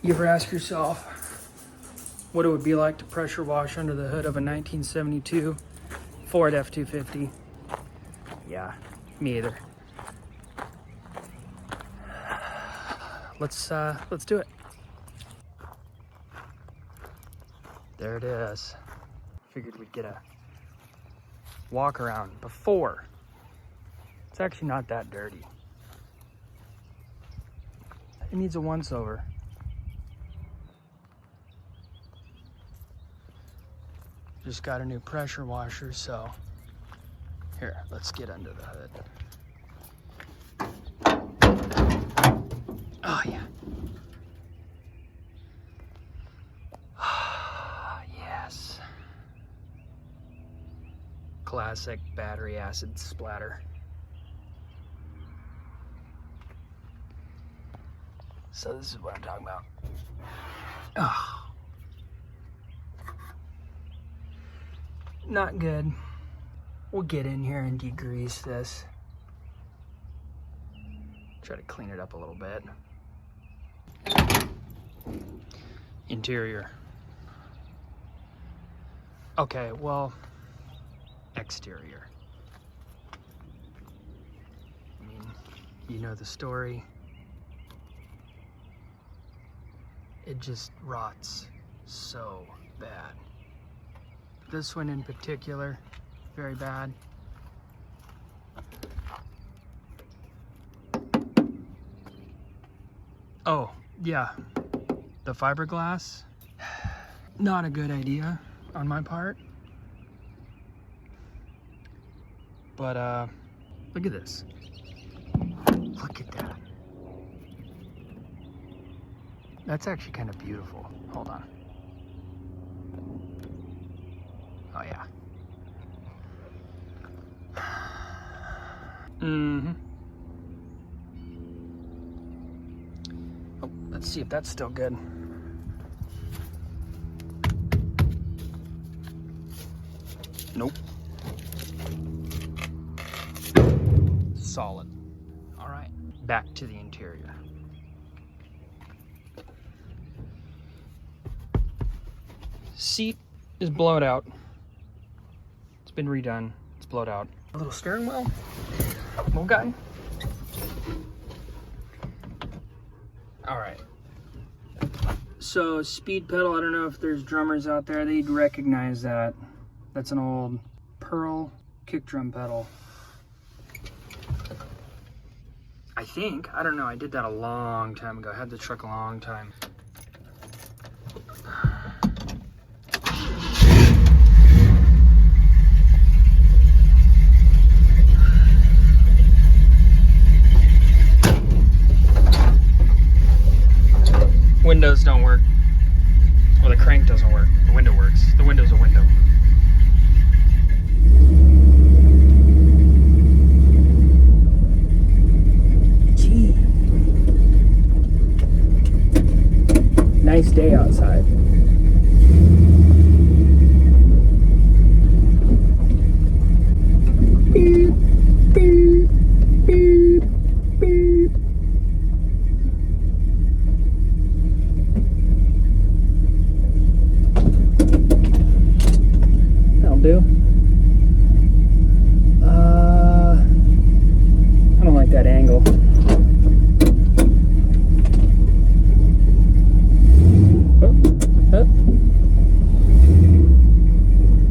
You ever ask yourself what it would be like to pressure wash under the hood of a 1972 Ford F-250? Yeah, me either. Let's do it. There it is. Figured we'd get a walk around before. It's actually not that dirty. It needs a once over. Just got a new pressure washer, so here, let's get under the hood. Oh yeah. Yes. Classic battery acid splatter. So this is what I'm talking about. Oh. Not good. We'll get in here and degrease this. Try to clean it up a little bit. Interior. Okay, well, exterior. I mean, you know the story. It just rots so bad. This one in particular, very bad. Oh, yeah, the fiberglass, not a good idea on my part. But look at this. Look at that. That's actually kind of beautiful. Hold on. Oh yeah. Mm-hmm. Oh, let's see if that's still good. Nope. Solid. All right, back to the interior. Seat is blowed out. It's been redone. It's blowed out. A little steering wheel. Little guy. All right. So speed pedal, I don't know if there's drummers out there, they'd recognize that. That's an old Pearl kick drum pedal. I think, I don't know, I did that a long time ago. I had the truck a long time. Windows don't work. Well, the crank doesn't work. The window works. The window's a window. Gee. Nice day outside. Beep, beep, beep, beep. Do. I don't like that angle. Oh, oh.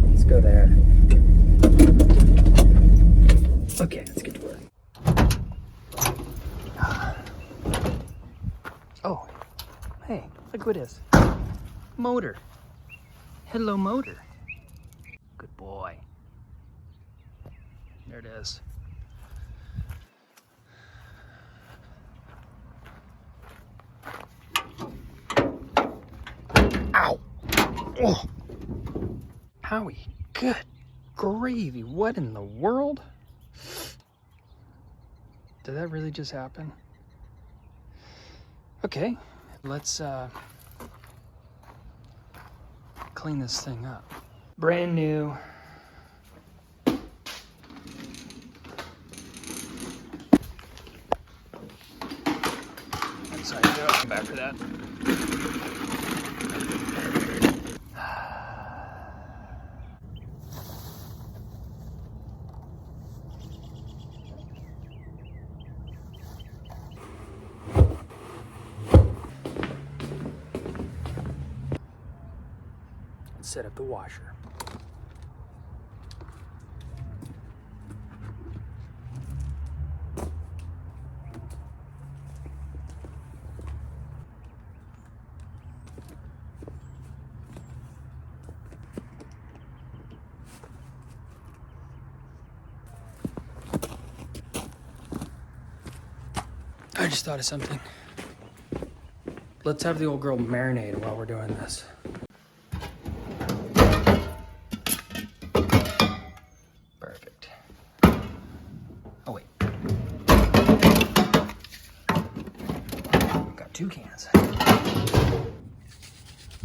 Let's go there. Okay, let's get to work. Oh, hey, look what it is. Motor. Hello, motor. Good boy. There it is. Ow! Oh. Howie, good gravy. What in the world? Did that really just happen? Okay, let's clean this thing up. Brand new. Inside out. Come back for that. Set up the washer. I just thought of something. Let's have the old girl marinate while we're doing this. Perfect. Oh wait. Got 2 cans.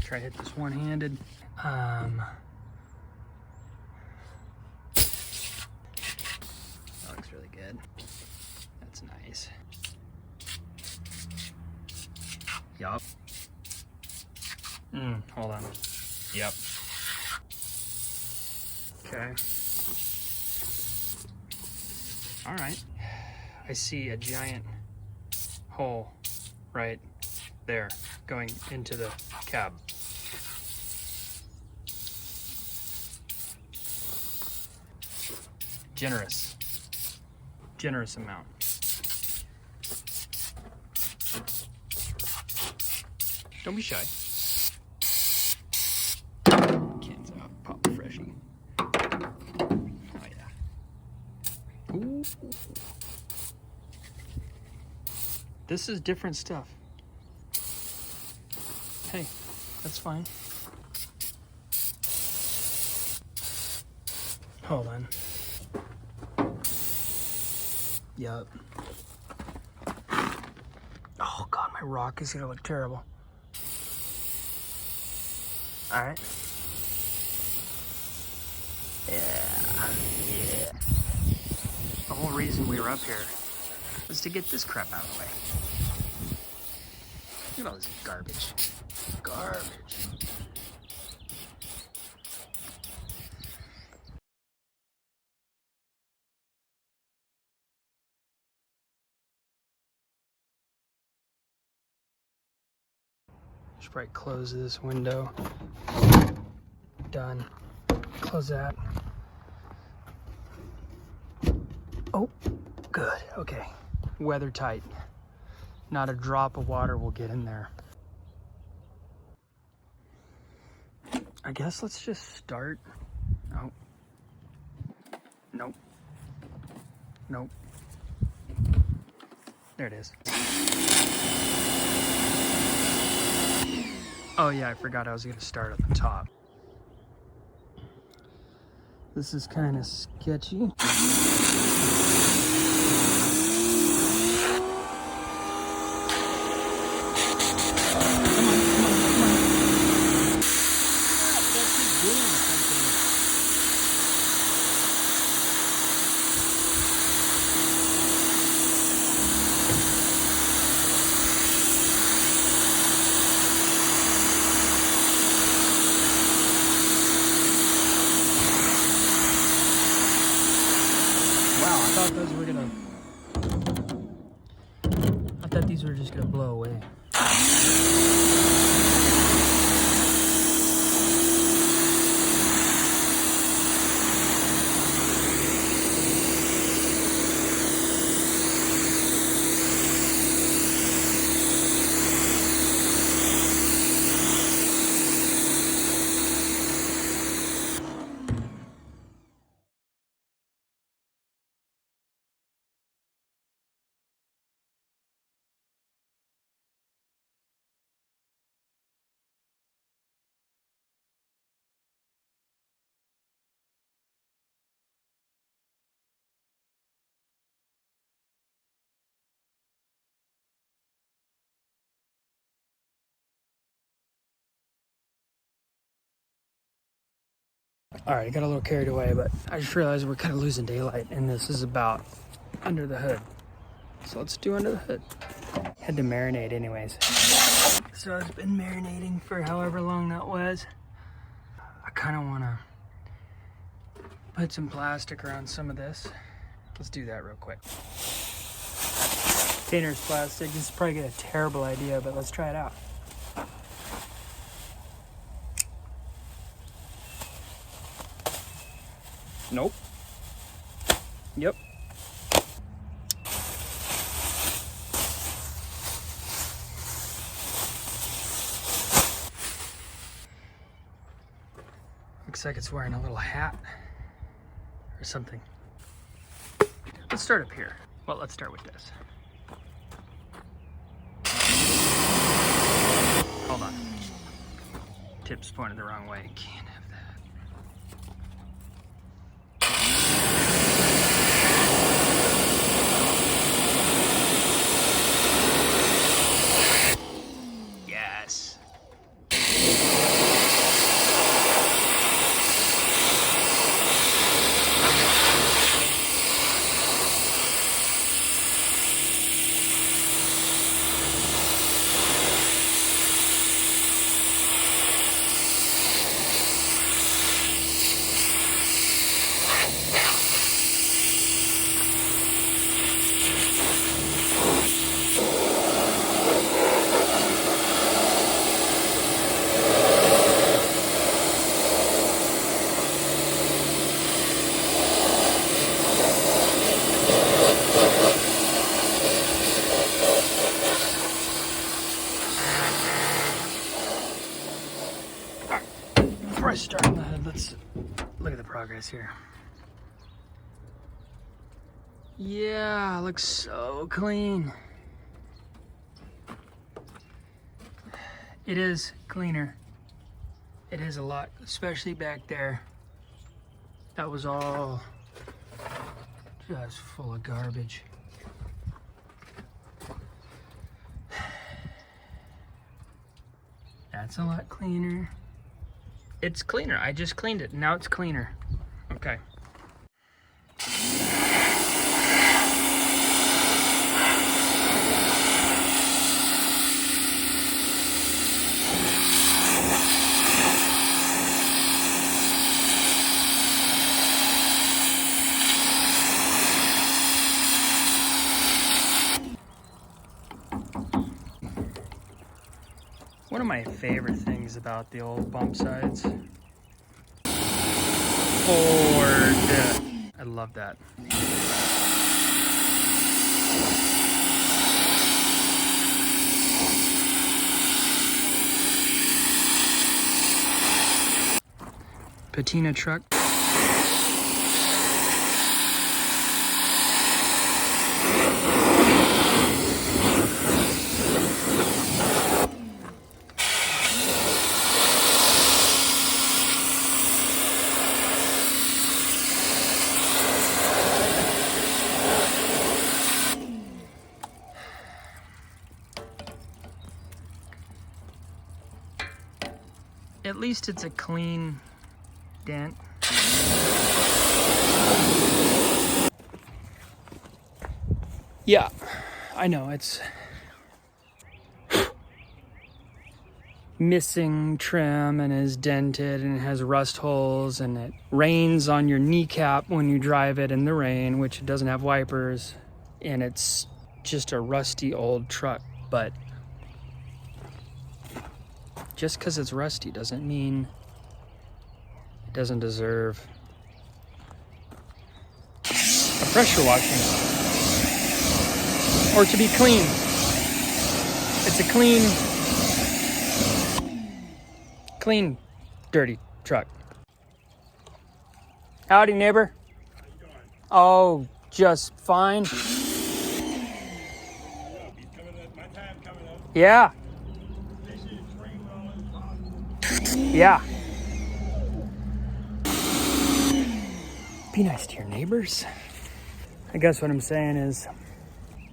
Try to hit this one-handed. That looks really good. That's nice. Yup. Hold on. Yep. Okay. All right. I see a giant hole right there going into the cab. Generous amount. Don't be shy. Cans out, pop a freshie. Oh yeah. Ooh. This is different stuff. Hey, that's fine. Hold on. Yup. Oh God, my rock is gonna look terrible. All right. Yeah. The whole reason we were up here was to get this crap out of the way. Look at all this garbage. Garbage. Should probably close this window. Done. Close that. Oh, good. Okay. Weather tight. Not a drop of water will get in there. I guess let's just start. Oh. Nope. Nope. There it is. Oh yeah, I forgot I was gonna start at the top. This is kind of sketchy. I thought these were just gonna blow away. All right, I got a little carried away, but I just realized we're kind of losing daylight, and this is about under the hood. So let's do under the hood. Had to marinate anyways. So it's been marinating for however long that was. I kind of want to put some plastic around some of this. Let's do that real quick. Container's plastic. This is probably a terrible idea, but let's try it out. Nope. Yep. Looks like it's wearing a little hat or something. Let's start up here. Well, let's start with this. Hold on. Tip's pointed the wrong way. Can't have that. Yes. Before I start on the hood, let's look at the progress here. Yeah, looks so clean. It is cleaner. It is a lot, especially back there. That was all just full of garbage. That's a lot cleaner. It's cleaner. I just cleaned it. Now it's cleaner. Okay. One of my favorite things about the old bump sides, Ford. I love that. Patina truck. At least it's a clean dent. Yeah, I know it's missing trim and is dented and it has rust holes and it rains on your kneecap when you drive it in the rain, which it doesn't have wipers, and it's just a rusty old truck. But just because it's rusty doesn't mean it doesn't deserve a pressure washing or to be clean. It's a clean, dirty truck. Howdy, neighbor. How you doing? Oh, just fine. My time coming up. Yeah. Yeah. Be nice to your neighbors. I guess what I'm saying is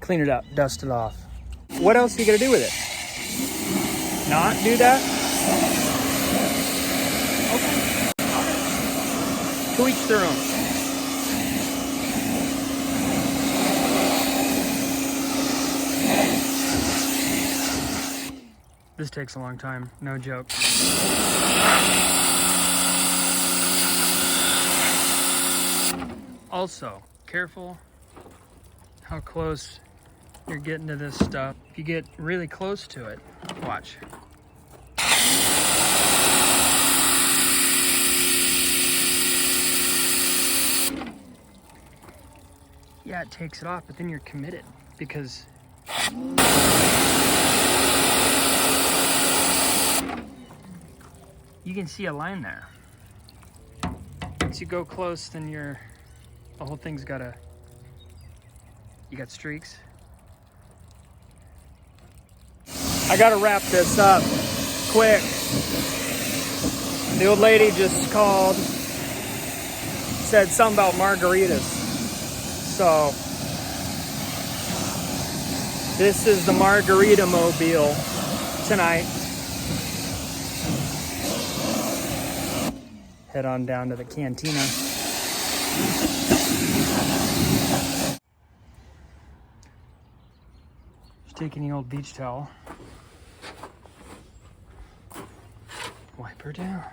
clean it up, dust it off. What else are you gonna do with it? Not do that? Okay. To each their own. This takes a long time, no joke. Also, careful how close you're getting to this stuff. If you get really close to it, watch. Yeah, it takes it off, but then you're committed because you can see a line there. Once you go close, then the whole thing's you got streaks. I gotta wrap this up quick. The old lady just called, said something about margaritas. So, this is the margarita mobile tonight. Head on down to the cantina. Just taking the old beach towel. Wipe her down.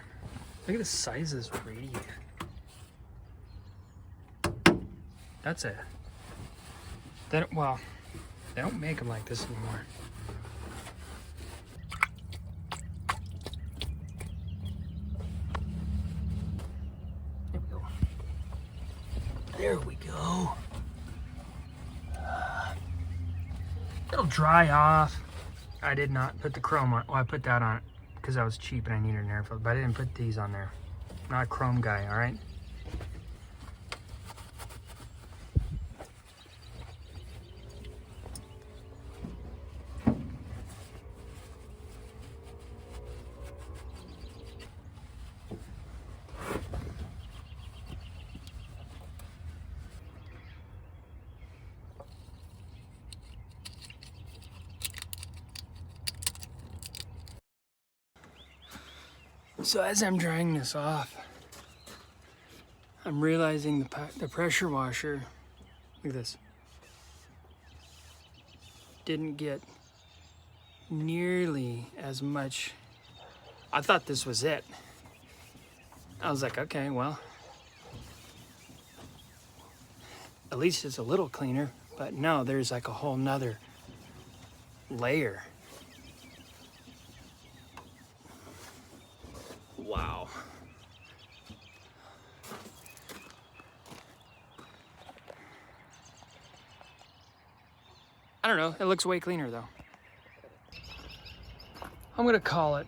Look at the size of this radiator. That's it. Well, they don't make them like this anymore. There we go. It'll dry off. I did not put the chrome on. Well, I put that on it because I was cheap and I needed an air filter, but I didn't put these on there. Not a chrome guy, all right? So as I'm drying this off, I'm realizing the pressure washer, look at this, didn't get nearly as much. I thought this was it. I was like, okay, well, at least it's a little cleaner, but no, there's like a whole nother layer. Wow. I don't know, it looks way cleaner though. I'm gonna call it.